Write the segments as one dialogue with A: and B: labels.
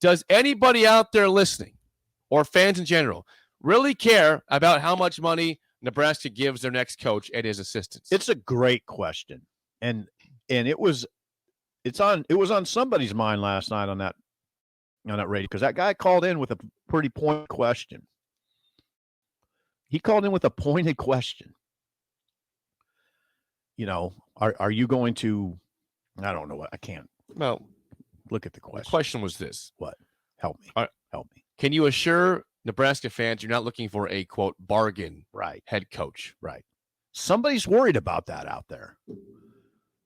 A: Does anybody out there listening, or fans in general, really care about how much money Nebraska gives their next coach and his assistants?
B: It's a great question, and it was on somebody's mind last night on that radio, because that guy called in with a pretty pointed question. He called in with a pointed question. Are you going to? I don't know what I can't.
A: Well,
B: look at the question.
A: The question was this:
B: What? Help me. Help me.
A: Can you assure Nebraska fans you're not looking for a quote bargain head coach?
B: Right. Somebody's worried about that out there.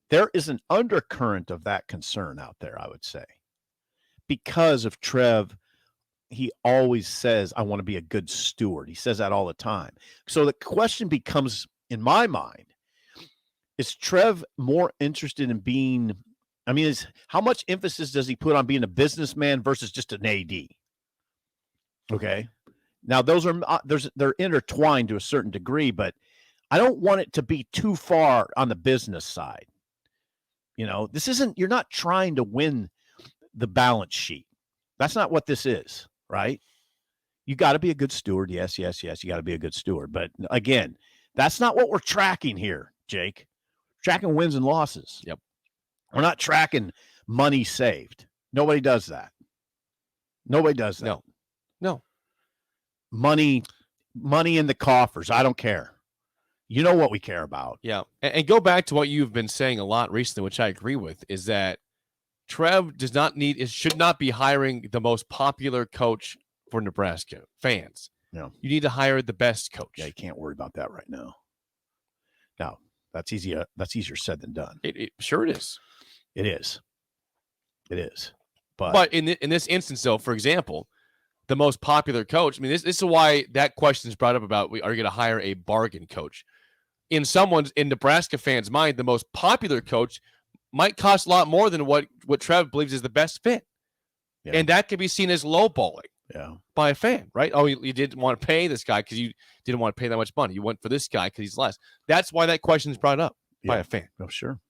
B: There is an undercurrent of that concern out there, I would say. Because of Trev, he always says, I want to be a good steward. He says that all the time. So the question becomes, in my mind, is Trev more interested in being, how much emphasis does he put on being a businessman versus just an AD? Okay. Now, those are they're intertwined to a certain degree, but I don't want it to be too far on the business side. You're not trying to win the balance sheet. That's not what this is, right? You got to be a good steward. Yes. You got to be a good steward. But again, that's not what we're tracking here, Jake. Tracking wins and losses.
A: Yep.
B: We're not tracking money saved. Nobody does that.
A: No.
B: Money in the coffers. I don't care. You know what we care about.
A: Yeah. And go back to what you've been saying a lot recently, which I agree with, is that Trev should not be hiring the most popular coach for Nebraska fans.
B: No.
A: You need to hire the best coach.
B: Yeah, you can't worry about that right now. No, that's easier said than done.
A: Sure it is.
B: It is.
A: But in this instance, though, for example, the most popular coach, this is why that question is brought up about, are you going to hire a bargain coach? In Nebraska fans' mind, the most popular coach might cost a lot more than what Trev believes is the best fit. Yeah. And that can be seen as lowballing by a fan, right? Oh, you didn't want to pay this guy because you didn't want to pay that much money. You went for this guy because he's less. That's why that question is brought up by a fan.
B: Oh, sure.